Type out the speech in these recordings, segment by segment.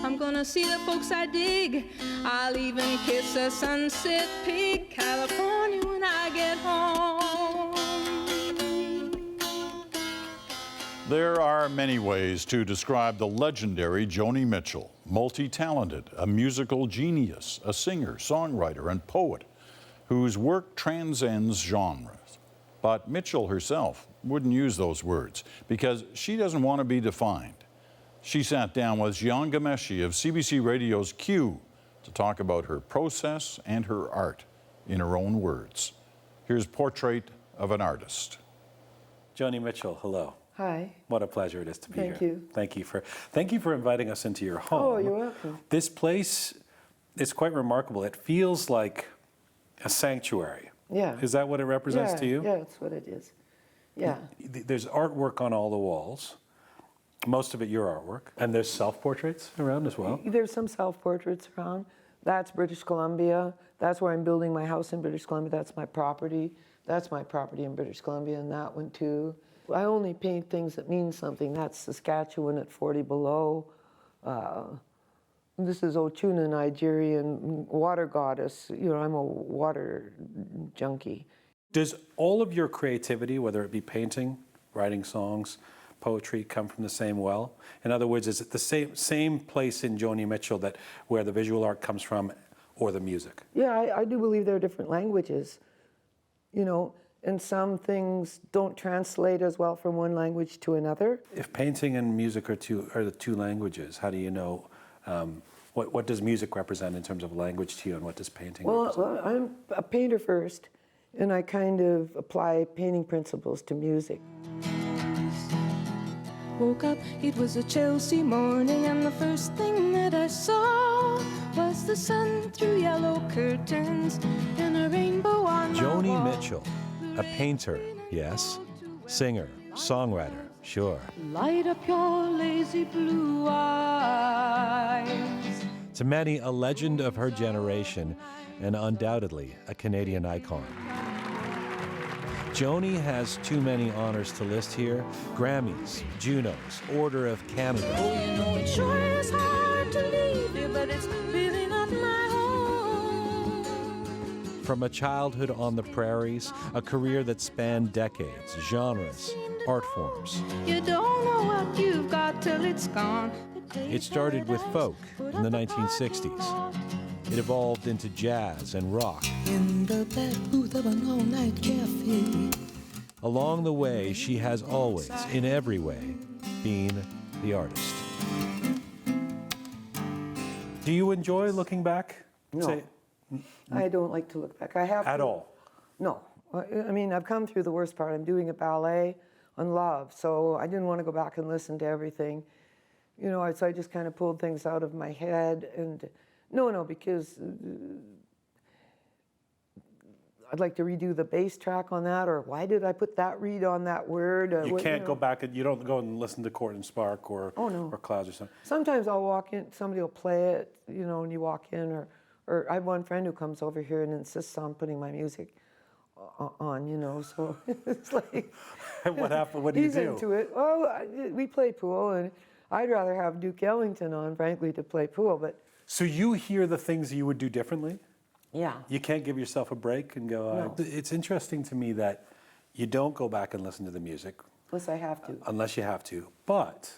I'm gonna see the folks I dig. I'll even kiss a sunset peak, California, when I get home. There are many ways to describe the legendary Joni Mitchell. Multi-talented, a musical genius, a singer, songwriter, and poet whose work transcends genres. But Mitchell herself wouldn't use those words because she doesn't want to be defined. She sat down with Jian Ghomeshi of CBC Radio's Q to talk about her process and her art in her own words. Here's Portrait of an Artist. Joni Mitchell, hello. Hi. What a pleasure it is to be here. Thank you. Thank you for inviting us into your home. Oh, you're welcome. This place is quite remarkable. It feels like a sanctuary. Yeah. Is that what it represents to you? Yeah, that's what it is. Yeah. There's artwork on all the walls. Most of it your artwork. And there's self-portraits around as well. There's some self-portraits around. That's British Columbia. That's where I'm building my house in British Columbia. That's my property. That's my property in British Columbia, and that one too. I only paint things that mean something. That's Saskatchewan at 40 below. This is Ochuna, Nigerian water goddess. You know, I'm a water junkie. Does all of your creativity, whether it be painting, writing songs, poetry, come from the same well? In other words, is it the same place in Joni Mitchell that where the visual art comes from, or the music? Yeah, I do believe there are different languages, you know, and some things don't translate as well from one language to another. If painting and music are the two languages, how do you know, what does music represent in terms of language to you, and what does painting represent? Well, I'm a painter first, and I kind of apply painting principles to music. Woke up, it was a Chelsea morning, and the first thing that I saw was the sun through yellow curtains and a rainbow on the wall. Joni Mitchell, a painter, yes. Singer, songwriter, sure. Light up your lazy blue eyes. To many, a legend of her generation, and undoubtedly a Canadian icon. Joni has too many honors to list here. Grammys, Junos, Order of Canada. Oh, you know it sure is hard to leave you, but it's really not my home. From a childhood on the prairies, a career that spanned decades, genres, art forms. You don't know what you've got till it's gone. It started with folk in the 1960s. It evolved into jazz and rock. In the black booth of an all-night cafe. Along the way, she has always, in every way, been the artist. Do you enjoy looking back? No, I don't like to look back. I have At to. all? No. I mean, I've come through the worst part. I'm doing a ballet on love, so I didn't want to go back and listen to everything. You know, so I just kind of pulled things out of my head and... No, because I'd like to redo the bass track on that, or why did I put that reed on that word? You can't go back, and you don't go and listen to Court and Spark or Clouds or something? Sometimes I'll walk in, somebody will play it, you know, and you walk in, or I have one friend who comes over here and insists on putting my music on, you know, so it's like... What happened? What do you do? He's into it. Well, we play pool, and I'd rather have Duke Ellington on, frankly, to play pool, but... So you hear the things you would do differently? Yeah. You can't give yourself a break and go, No. It's interesting to me that you don't go back and listen to the music. Unless I have to. Unless you have to. But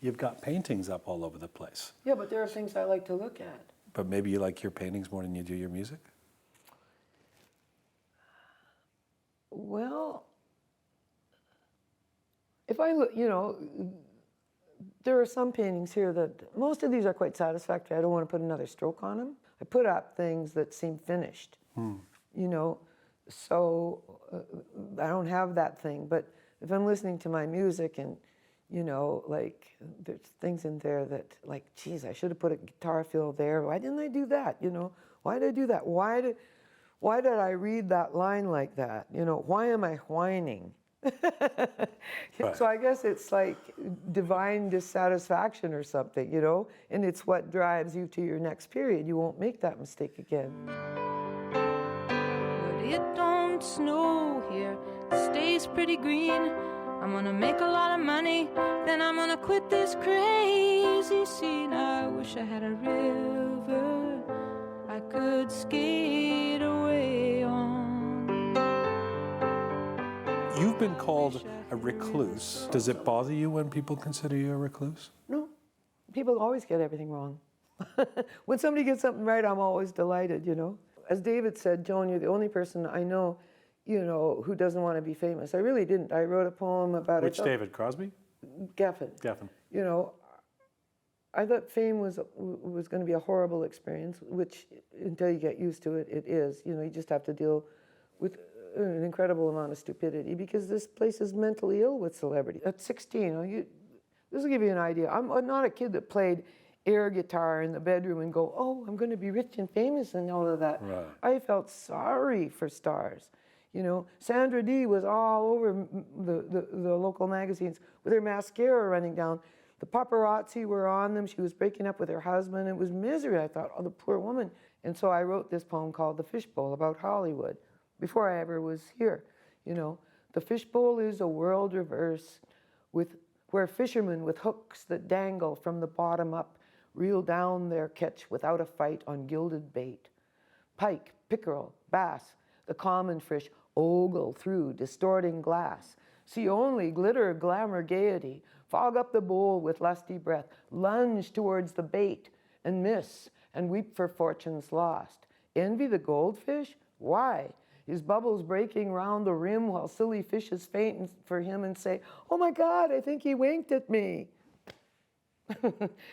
you've got paintings up all over the place. Yeah, but there are things I like to look at. But maybe you like your paintings more than you do your music? Well, if I look, you know, there are some paintings here that, most of these are quite satisfactory. I don't want to put another stroke on them. I put up things that seem finished, you know, so I don't have that thing. But if I'm listening to my music and, you know, like, there's things in there that, like, geez, I should have put a guitar fill there. Why didn't I do that, you know? Why did I do that? Why did I read that line like that? You know, why am I whining? Right. So I guess it's like divine dissatisfaction or something, you know, and it's what drives you to your next period. You won't make that mistake again. But it don't snow here, it stays pretty green. I'm gonna make a lot of money, then I'm gonna quit this crazy scene. I wish I had a river I could skate away on. You've been called a recluse. Does it bother you when people consider you a recluse? No, people always get everything wrong. When somebody gets something right, I'm always delighted, you know. As David said, Joan, you're the only person I know, you know, who doesn't want to be famous. I really didn't. I wrote a poem about Which David, Crosby? Geffen. Geffen. You know, I thought fame was going to be a horrible experience, which until you get used to it, it is. You know, you just have to deal with an incredible amount of stupidity because this place is mentally ill with celebrity. At 16, this will give you an idea. I'm not a kid that played air guitar in the bedroom and go, oh, I'm going to be rich and famous and all of that. Right. I felt sorry for stars. You know, Sandra Dee was all over the local magazines with her mascara running down. The paparazzi were on them. She was breaking up with her husband. It was misery. I thought, oh, the poor woman. And so I wrote this poem called The Fishbowl about Hollywood before I ever was here. You know, the fishbowl is a world reverse where fishermen with hooks that dangle from the bottom up reel down their catch without a fight on gilded bait. Pike, pickerel, bass, the common fish ogle through distorting glass. See only glitter, glamour, gaiety, fog up the bowl with lusty breath, lunge towards the bait and miss and weep for fortunes lost. Envy the goldfish? Why? His bubbles breaking round the rim while silly fishes faint for him and say, oh my God, I think he winked at me.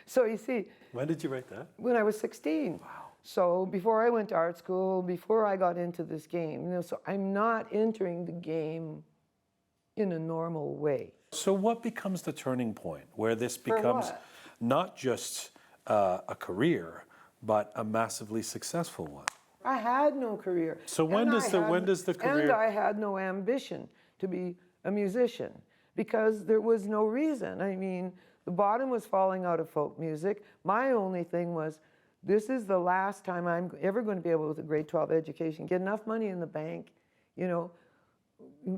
So you see. When did you write that? When I was 16. Wow. So before I went to art school, before I got into this game, you know, so I'm not entering the game in a normal way. So what becomes the turning point where this becomes not just a career, but a massively successful one? I had no career. So when does the career? And I had no ambition to be a musician because there was no reason. I mean, the bottom was falling out of folk music. My only thing was, this is the last time I'm ever going to be able, with a grade 12 education, get enough money in the bank, you know,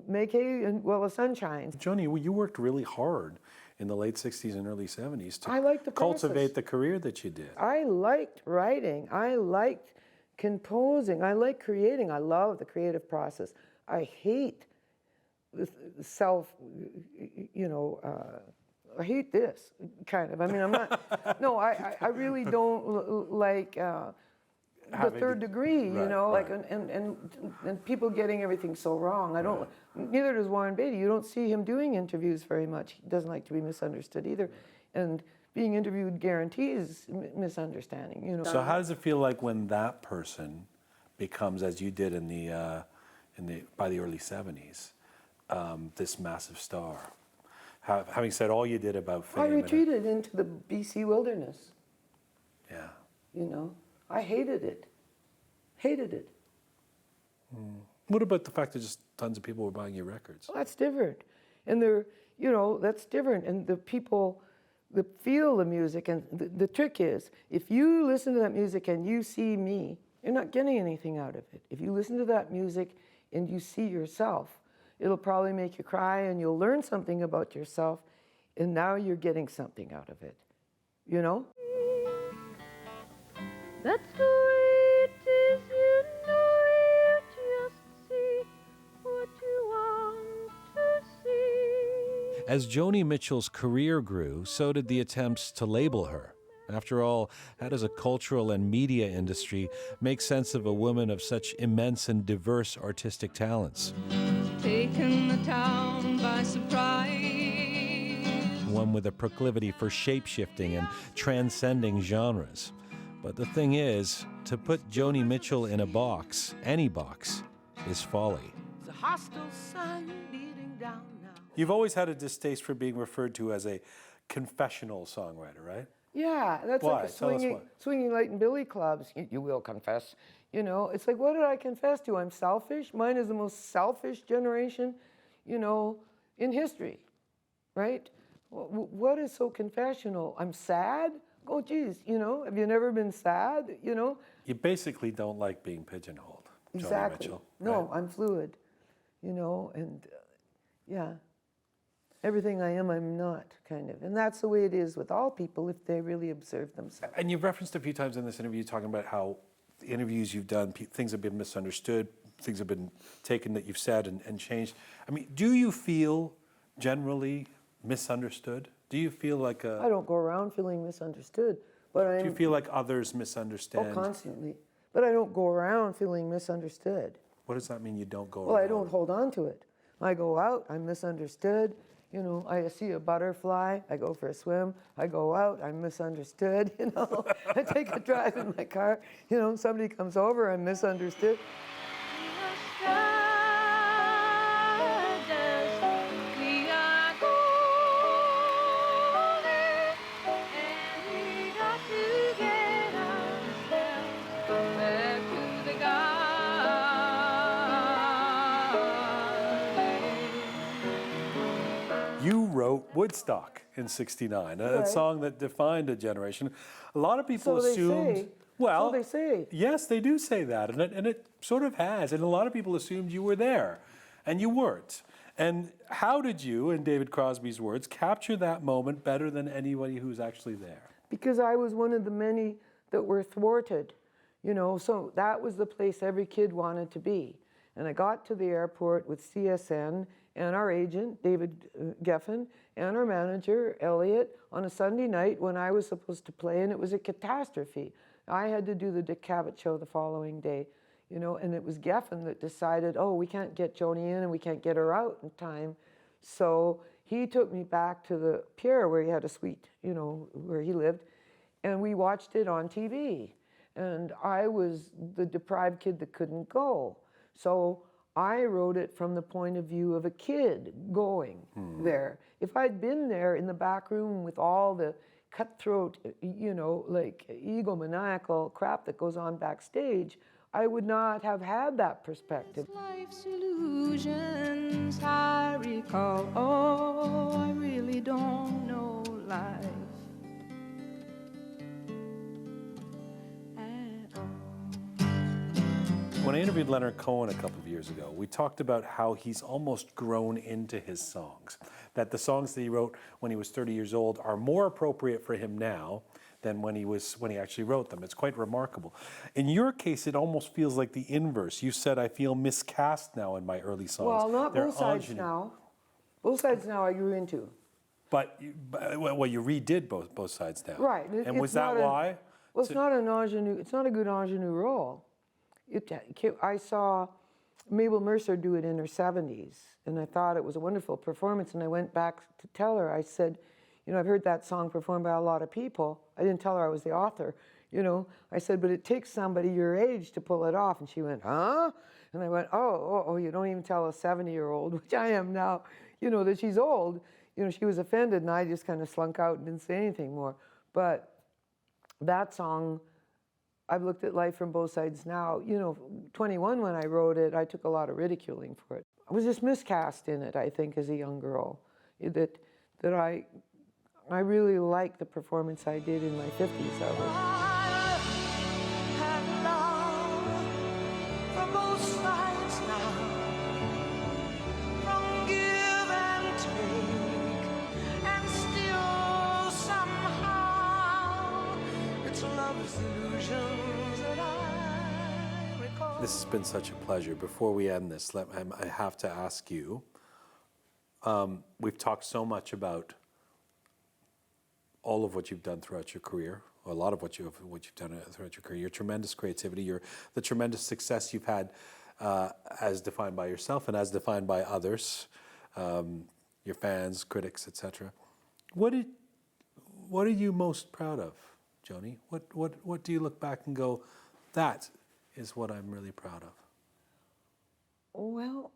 make hay while the sun shines. Joni, you worked really hard in the late 60s and early 70s to I liked the cultivate process. the career that you did. I liked writing. I liked composing. I liked creating. I love the creative process. I hate the I hate this, kind of. I mean, I'm not, no, I really don't like the third degree, you know, like, and people getting everything so wrong. I don't, neither does Warren Beatty. You don't see him doing interviews very much. He doesn't like to be misunderstood either. And being interviewed guarantees misunderstanding, you know. So how does it feel like when that person becomes, as you did by the early 70s, this massive star? Having said all you did about fame. I retreated into the BC wilderness. Yeah. You know, I hated it. Hated it. What about the fact that just tons of people were buying your records? Well, that's different. And they're, you know, that's different. And the people that feel the music, and the trick is, if you listen to that music and you see me, you're not getting anything out of it. If you listen to that music and you see yourself, it'll probably make you cry and you'll learn something about yourself, and now you're getting something out of it, you know? That's the way it is, you know, you just see what you want to see. As Joni Mitchell's career grew, so did the attempts to label her. After all, how does a cultural and media industry make sense of a woman of such immense and diverse artistic talents? Taken the town by surprise. One with a proclivity for shape-shifting and transcending genres. But the thing is, to put Joni Mitchell in a box, any box, is folly. It's a hostile sun beating down now. You've always had a distaste for being referred to as a confessional songwriter, right? Yeah, that's Why? like a Tell us why. swinging light and billy clubs. You will confess. You know, it's like, what did I confess to? I'm selfish. Mine is the most selfish generation, you know, in history, right? What is so confessional? I'm sad? Oh, geez, you know, have you never been sad, you know? You basically don't like being pigeonholed, Joni Exactly. Mitchell. No, right? I'm fluid, you know, and yeah. Everything I am, I'm not, kind of. And that's the way it is with all people if they really observe themselves. And you've referenced a few times in this interview talking about how the interviews you've done, things have been misunderstood, things have been taken that you've said and changed. I mean, do you feel generally misunderstood? Do you feel like I don't go around feeling misunderstood, but do you feel like others misunderstand? Oh, constantly. But I don't go around feeling misunderstood. What does that mean, you don't go Well, around? I don't hold on to it. I go out, I'm misunderstood. You know, I see a butterfly, I go for a swim. I go out, I'm misunderstood, you know. I take a drive in my car, you know, somebody comes over, I'm misunderstood. You wrote Woodstock in '69, a Right. song that defined a generation. A lot of people So they assumed. say. Well, So they say. Yes, they do say that, and it sort of has. And a lot of people assumed you were there, and you weren't. And how did you, in David Crosby's words, capture that moment better than anybody who's actually there? Because I was one of the many that were thwarted, you know, so that was the place every kid wanted to be. And I got to the airport with CSN and our agent, David Geffen, and our manager, Elliot, on a Sunday night when I was supposed to play, and it was a catastrophe. I had to do the Dick Cavett show the following day, you know, and it was Geffen that decided, oh, we can't get Joni in and we can't get her out in time. So he took me back to the pier where he had a suite, you know, where he lived, and we watched it on TV. And I was the deprived kid that couldn't go. So I wrote it from the point of view of a kid going there. If I'd been there in the back room with all the cutthroat, you know, like egomaniacal crap that goes on backstage, I would not have had that perspective. Life's illusions I recall. Oh, I really don't know life at all. When I interviewed Leonard Cohen a couple of years ago, we talked about how he's almost grown into his songs. That the songs that he wrote when he was 30 years old are more appropriate for him now than when he actually wrote them. It's quite remarkable. In your case, it almost feels like the inverse. You said, I feel miscast now in my early songs. Well, not They're both sides ingenue. now. Both sides now I grew into. But you redid both sides now. Right. And was it's that not why? Well, it's not an ingenue. It's not a good ingenue role. I saw Mabel Mercer do it in her 70s, and I thought it was a wonderful performance. And I went back to tell her. I said, you know, I've heard that song performed by a lot of people. I didn't tell her I was the author. You know, I said, but it takes somebody your age to pull it off. And she went, huh? And I went, oh, you don't even tell a 70-year-old, which I am now, you know, that she's old. You know, she was offended, and I just kind of slunk out and didn't say anything more. But that song, I've looked at life from both sides now. You know, 21 when I wrote it, I took a lot of ridiculing for it. I was just miscast in it, I think, as a young girl. That I really liked the performance I did in my 50s of it. This has been such a pleasure. Before we end this, I have to ask you, we've talked so much about all of what you've done throughout your career, a lot of what you've done throughout your career, your tremendous creativity, the tremendous success you've had as defined by yourself and as defined by others, your fans, critics, etc. What are you most proud of, Joni? What do you look back and go, that is what I'm really proud of? Well,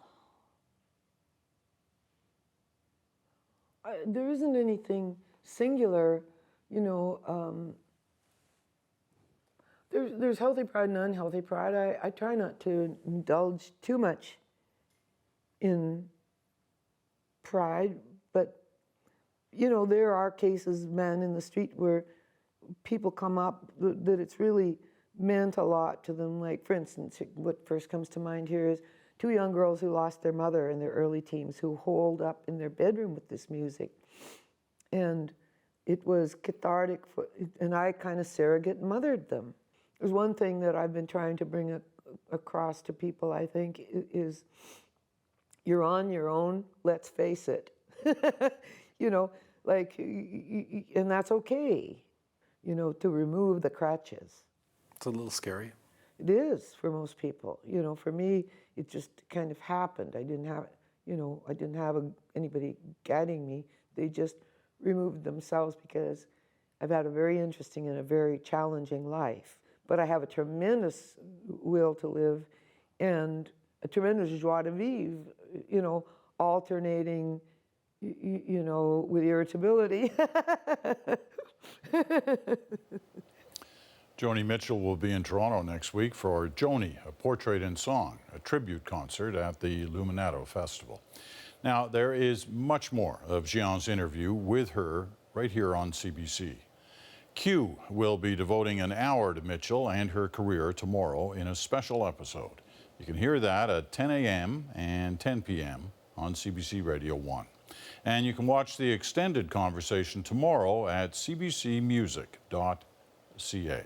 there isn't anything singular, you know. There's healthy pride and unhealthy pride. I try not to indulge too much in pride, but, you know, there are cases, man, in the street where people come up that it's really meant a lot to them. Like, for instance, what first comes to mind here is two young girls who lost their mother in their early teens who holed up in their bedroom with this music. And it was cathartic, and I kind of surrogate mothered them. There's one thing that I've been trying to bring across to people, I think, is you're on your own, let's face it. You know, like, and that's okay, you know, to remove the crutches. It's a little scary. It is for most people. You know, for me, it just kind of happened. I didn't have, you know, I didn't have anybody guiding me. They just removed themselves because I've had a very interesting and a very challenging life. But I have a tremendous will to live and a tremendous joie de vivre, you know, alternating, you know, with irritability. Joni Mitchell will be in Toronto next week for Joni, a Portrait in Song, a tribute concert at the Luminato Festival. Now, there is much more of Jian's interview with her right here on CBC. Q will be devoting an hour to Mitchell and her career tomorrow in a special episode. You can hear that at 10 a.m. and 10 p.m. on CBC Radio 1. And you can watch the extended conversation tomorrow at cbcmusic.ca.